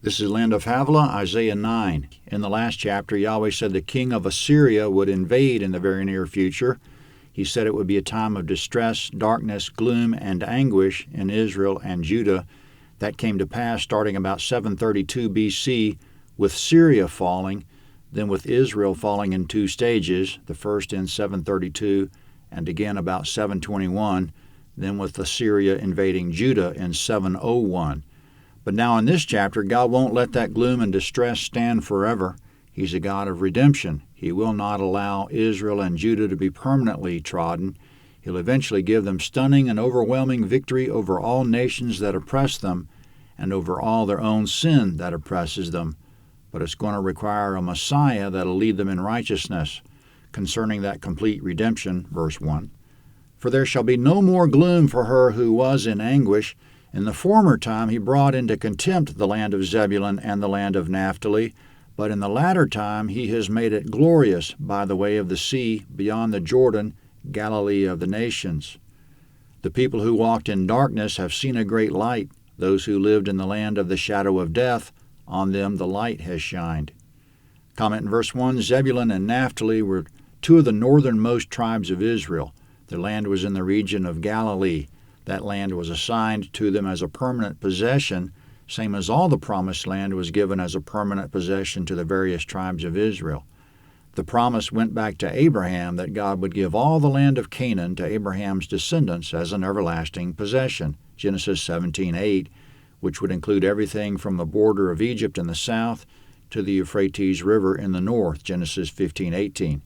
This is Land of Havilah, Isaiah 9. In the last chapter, Yahweh said the king of Assyria would invade in the very near future. He said it would be a time of distress, darkness, gloom, and anguish in Israel and Judah. That came to pass starting about 732 BC, with Syria falling, then with Israel falling in two stages, the first in 732 and again about 721, then with Assyria invading Judah in 701. But now in this chapter, God won't let that gloom and distress stand forever. He's a God of redemption. He will not allow Israel and Judah to be permanently trodden. He'll eventually give them stunning and overwhelming victory over all nations that oppress them and over all their own sin that oppresses them. But it's going to require a Messiah that'll lead them in righteousness. Concerning that complete redemption, verse 1, "For there shall be no more gloom for her who was in anguish. In the former time he brought into contempt the land of Zebulun and the land of Naphtali, but in the latter time he has made it glorious by the way of the sea, beyond the Jordan, Galilee of the nations. The people who walked in darkness have seen a great light. Those who lived in the land of the shadow of death, on them the light has shined." Comment in verse 1, Zebulun and Naphtali were two of the northernmost tribes of Israel. Their land was in the region of Galilee. That land was assigned to them as a permanent possession, same as all the promised land was given as a permanent possession to the various tribes of Israel. The promise went back to Abraham that God would give all the land of Canaan to Abraham's descendants as an everlasting possession, Genesis 17:8, which would include everything from the border of Egypt in the south to the Euphrates River in the north, Genesis 15:18.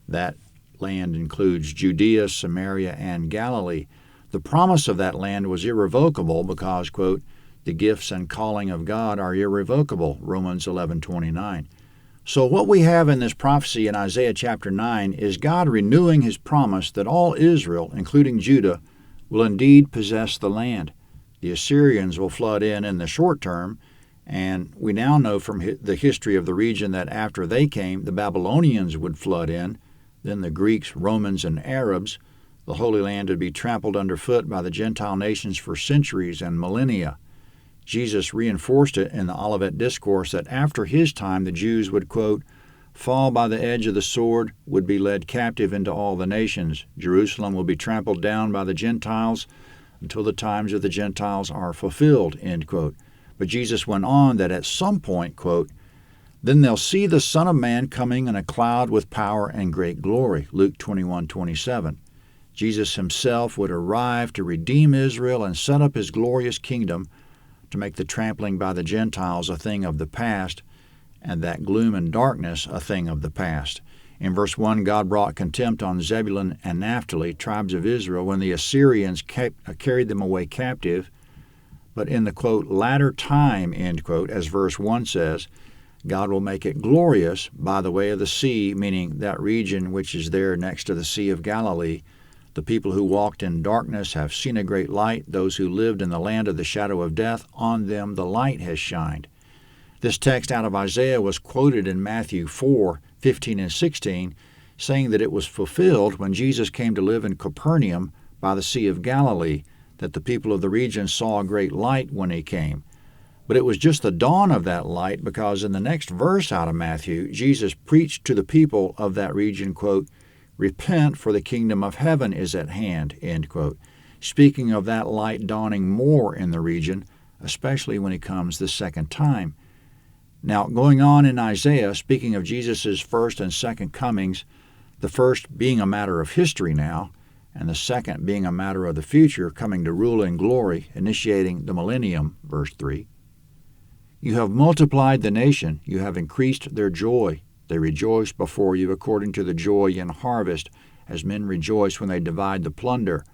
That land includes Judea, Samaria, and Galilee. The promise of that land was irrevocable because, quote, "the gifts and calling of God are irrevocable," Romans 11:29. So what we have in this prophecy in Isaiah chapter 9 is God renewing his promise that all Israel, including Judah, will indeed possess the land. The Assyrians will flood in the short term, and we now know from the history of the region that after they came, the Babylonians would flood in, then the Greeks, Romans, and Arabs. The Holy Land would be trampled underfoot by the Gentile nations for centuries and millennia. Jesus reinforced it in the Olivet Discourse that after his time the Jews would, quote, "fall by the edge of the sword, would be led captive into all the nations. Jerusalem will be trampled down by the Gentiles until the times of the Gentiles are fulfilled," end quote. But Jesus went on that at some point, quote, "then they'll see the Son of Man coming in a cloud with power and great glory," Luke 21:27. Jesus himself would arrive to redeem Israel and set up his glorious kingdom to make the trampling by the Gentiles a thing of the past and that gloom and darkness a thing of the past. In verse 1, God brought contempt on Zebulun and Naphtali, tribes of Israel, when the Assyrians carried them away captive. But in the, quote, "latter time," end quote, as verse 1 says, God will make it glorious by the way of the sea, meaning that region which is there next to the Sea of Galilee. The people who walked in darkness have seen a great light. Those who lived in the land of the shadow of death, on them the light has shined. This text out of Isaiah was quoted in Matthew 4:15 and 16, saying that it was fulfilled when Jesus came to live in Capernaum by the Sea of Galilee, that the people of the region saw a great light when he came. But it was just the dawn of that light, because in the next verse out of Matthew, Jesus preached to the people of that region, quote, "repent, for the kingdom of heaven is at hand," end quote, speaking of that light dawning more in the region, especially when he comes the second time. Now, going on in Isaiah, speaking of Jesus' first and second comings, the first being a matter of history now, and the second being a matter of the future, coming to rule in glory, initiating the millennium, verse 3. "You have multiplied the nation, you have increased their joy. They rejoice before you according to the joy in harvest, as men rejoice when they divide the plunder.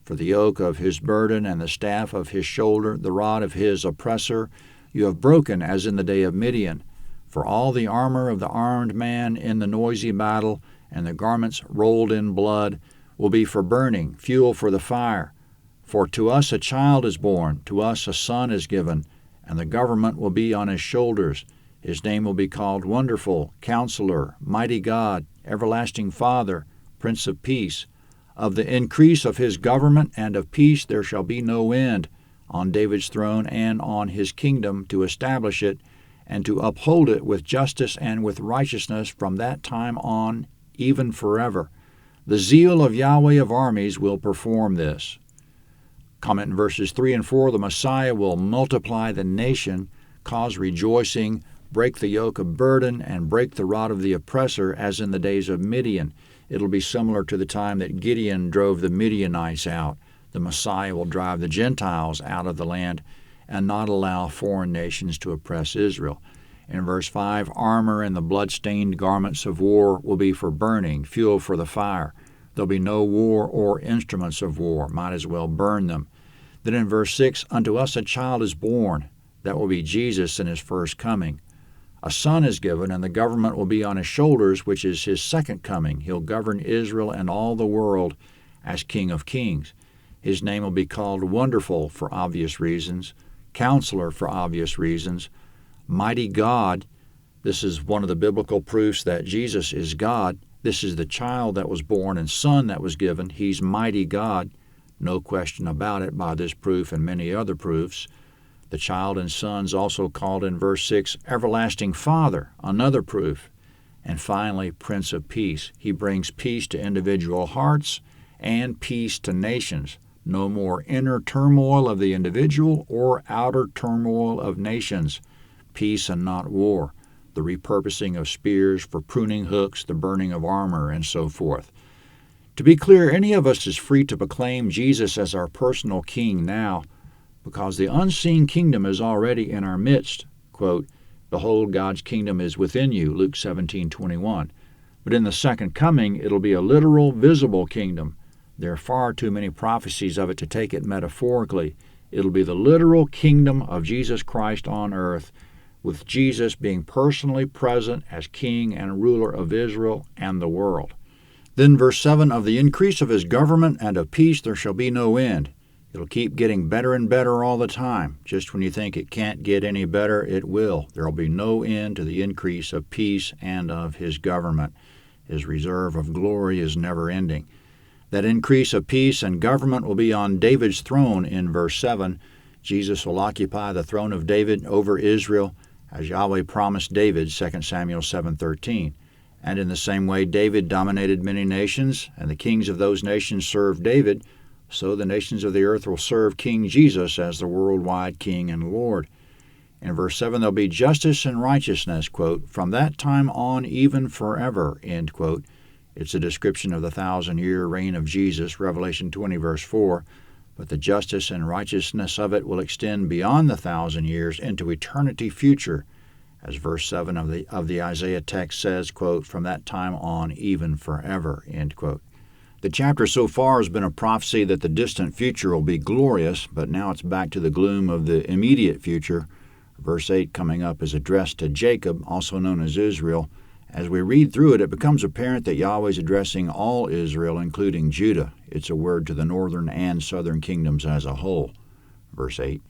For the yoke of his burden and the staff of his shoulder, the rod of his oppressor, you have broken as in the day of Midian. For all the armor of the armed man in the noisy battle, and the garments rolled in blood, will be for burning, fuel for the fire. For to us a child is born, to us a son is given, and the government will be on his shoulders. His name will be called Wonderful, Counselor, Mighty God, Everlasting Father, Prince of Peace. Of the increase of his government and of peace there shall be no end, on David's throne and on his kingdom to establish it and to uphold it with justice and with righteousness from that time on, even forever. The zeal of Yahweh of armies will perform this. Comment in verses 3 and 4, the Messiah will multiply the nation, cause rejoicing, break the yoke of burden, and break the rod of the oppressor, as in the days of Midian. It'll be similar to the time that Gideon drove the Midianites out. The Messiah will drive the Gentiles out of the land and not allow foreign nations to oppress Israel. In verse 5, armor and the blood-stained garments of war will be for burning, fuel for the fire. There'll be no war or instruments of war. Might as well burn them. Then in verse 6, unto us a child is born. That will be Jesus in his first coming. A son is given, and the government will be on his shoulders, which is his second coming. He'll govern Israel and all the world as King of Kings. His name will be called Wonderful for obvious reasons, Counselor for obvious reasons, Mighty God. This is one of the biblical proofs that Jesus is God. This is the child that was born and son that was given. He's Mighty God. No question about it by this proof and many other proofs. The child and son's also called in verse 6 Everlasting Father, another proof. And finally, Prince of Peace. He brings peace to individual hearts and peace to nations. No more inner turmoil of the individual or outer turmoil of nations. Peace and not war. The repurposing of spears for pruning hooks, the burning of armor, and so forth. To be clear, any of us is free to proclaim Jesus as our personal king now, because the unseen kingdom is already in our midst. Quote, behold, God's kingdom is within you, Luke 17:21. But in the second coming, it'll be a literal, visible kingdom. There are far too many prophecies of it to take it metaphorically. It'll be the literal kingdom of Jesus Christ on earth, with Jesus being personally present as king and ruler of Israel and the world. Then verse 7, of the increase of his government and of peace there shall be no end. It'll keep getting better and better all the time. Just when you think it can't get any better, it will. There will be no end to the increase of peace and of his government. His reserve of glory is never ending. That increase of peace and government will be on David's throne in verse 7. Jesus will occupy the throne of David over Israel, as Yahweh promised David, 2 Samuel 7:13. And in the same way David dominated many nations, and the kings of those nations served David, so the nations of the earth will serve King Jesus as the worldwide King and Lord. In verse 7, there'll be justice and righteousness, quote, from that time on even forever, end quote. It's a description of the 1,000-year reign of Jesus, Revelation 20, verse 4. But the justice and righteousness of it will extend beyond the 1,000 years into eternity future, as verse 7 of the Isaiah text says, quote, from that time on even forever, end quote. The chapter so far has been a prophecy that the distant future will be glorious, but now it's back to the gloom of the immediate future. Verse 8 coming up is addressed to Jacob, also known as Israel. As we read through it, it becomes apparent that Yahweh is addressing all Israel, including Judah. It's a word to the northern and southern kingdoms as a whole. Verse 8,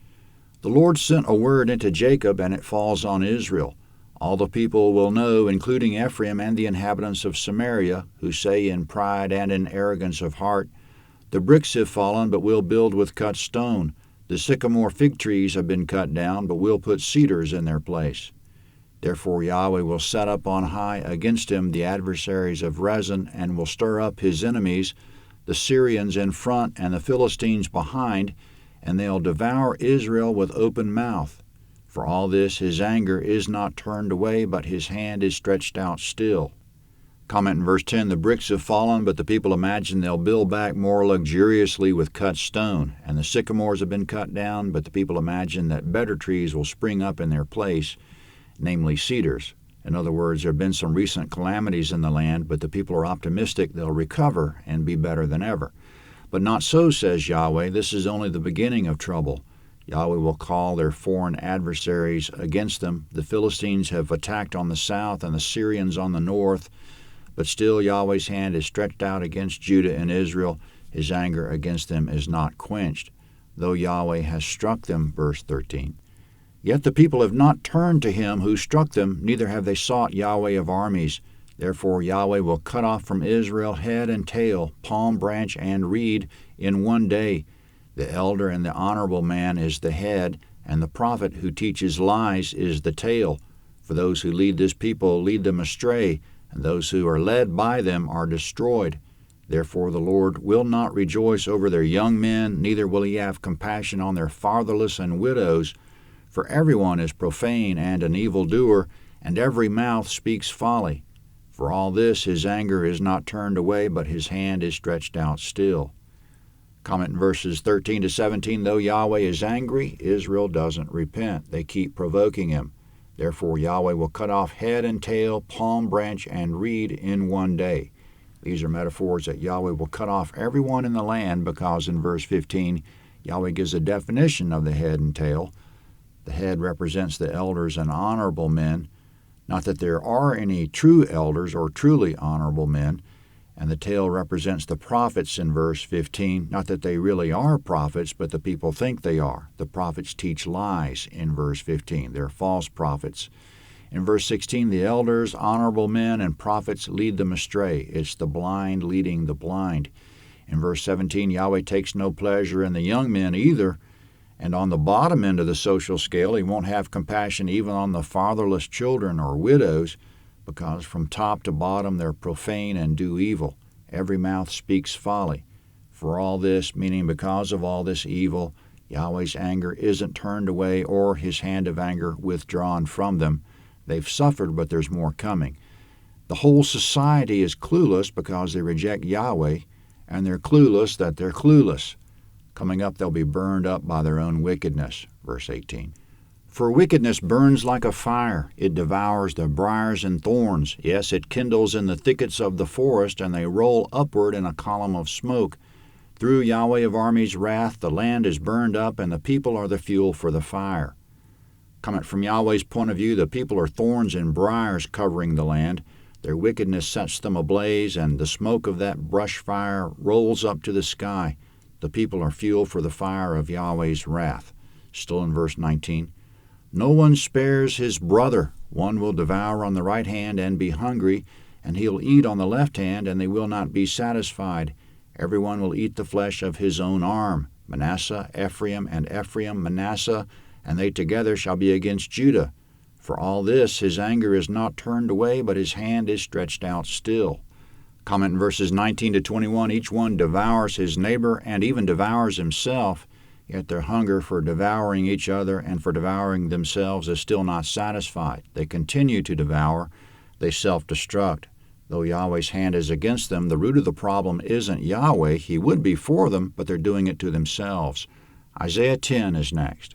the Lord sent a word into Jacob, and it falls on Israel. All the people will know, including Ephraim and the inhabitants of Samaria, who say in pride and in arrogance of heart, the bricks have fallen, but we'll build with cut stone. The sycamore fig trees have been cut down, but we'll put cedars in their place. Therefore Yahweh will set up on high against him the adversaries of Rezin, and will stir up his enemies, the Syrians in front and the Philistines behind, and they'll devour Israel with open mouth. For all this his anger is not turned away, but his hand is stretched out still. Comment in verse 10, the bricks have fallen, but the people imagine they'll build back more luxuriously with cut stone. And the sycamores have been cut down, but the people imagine that better trees will spring up in their place, namely cedars. In other words, there have been some recent calamities in the land, but the people are optimistic they'll recover and be better than ever. But not so, says Yahweh. This is only the beginning of trouble. Yahweh will call their foreign adversaries against them. The Philistines have attacked on the south and the Syrians on the north, but still Yahweh's hand is stretched out against Judah and Israel. His anger against them is not quenched, though Yahweh has struck them, verse 13. Yet the people have not turned to him who struck them, neither have they sought Yahweh of armies. Therefore Yahweh will cut off from Israel head and tail, palm branch and reed in one day. The elder and the honorable man is the head, and the prophet who teaches lies is the tail. For those who lead this people lead them astray, and those who are led by them are destroyed. Therefore the Lord will not rejoice over their young men, neither will he have compassion on their fatherless and widows. For everyone is profane and an evildoer, and every mouth speaks folly. For all this his anger is not turned away, but his hand is stretched out still. Comment in verses 13 to 17, though Yahweh is angry, Israel doesn't repent. They keep provoking him. Therefore Yahweh will cut off head and tail, palm branch, and reed in one day. These are metaphors that Yahweh will cut off everyone in the land, because in verse 15, Yahweh gives a definition of the head and tail. The head represents the elders and honorable men. Not that there are any true elders or truly honorable men. And the tail represents the prophets in verse 15. Not that they really are prophets, but the people think they are. The prophets teach lies in verse 15. They're false prophets. In verse 16, the elders, honorable men, and prophets lead them astray. It's the blind leading the blind. In verse 17, Yahweh takes no pleasure in the young men either. And on the bottom end of the social scale, he won't have compassion even on the fatherless children or widows, because from top to bottom they're profane and do evil. Every mouth speaks folly. For all this, meaning because of all this evil, Yahweh's anger isn't turned away or his hand of anger withdrawn from them. They've suffered, but there's more coming. The whole society is clueless because they reject Yahweh, and they're clueless that they're clueless. Coming up, they'll be burned up by their own wickedness. Verse 18. For wickedness burns like a fire. It devours the briars and thorns. Yes, it kindles in the thickets of the forest, and they roll upward in a column of smoke. Through Yahweh of armies' wrath, the land is burned up, and the people are the fuel for the fire. Comment from Yahweh's point of view, the people are thorns and briars covering the land. Their wickedness sets them ablaze, and the smoke of that brush fire rolls up to the sky. The people are fuel for the fire of Yahweh's wrath. Still in verse 19. No one spares his brother. One will devour on the right hand and be hungry, and he'll eat on the left hand, and they will not be satisfied. Everyone will eat the flesh of his own arm. Manasseh, Ephraim, and Ephraim, Manasseh, and they together shall be against Judah. For all this his anger is not turned away, but his hand is stretched out still. Comment in verses 19 to 21, each one devours his neighbor and even devours himself, yet their hunger for devouring each other and for devouring themselves is still not satisfied. They continue to devour. They self-destruct. Though Yahweh's hand is against them, the root of the problem isn't Yahweh. He would be for them, but they're doing it to themselves. Isaiah 10 is next.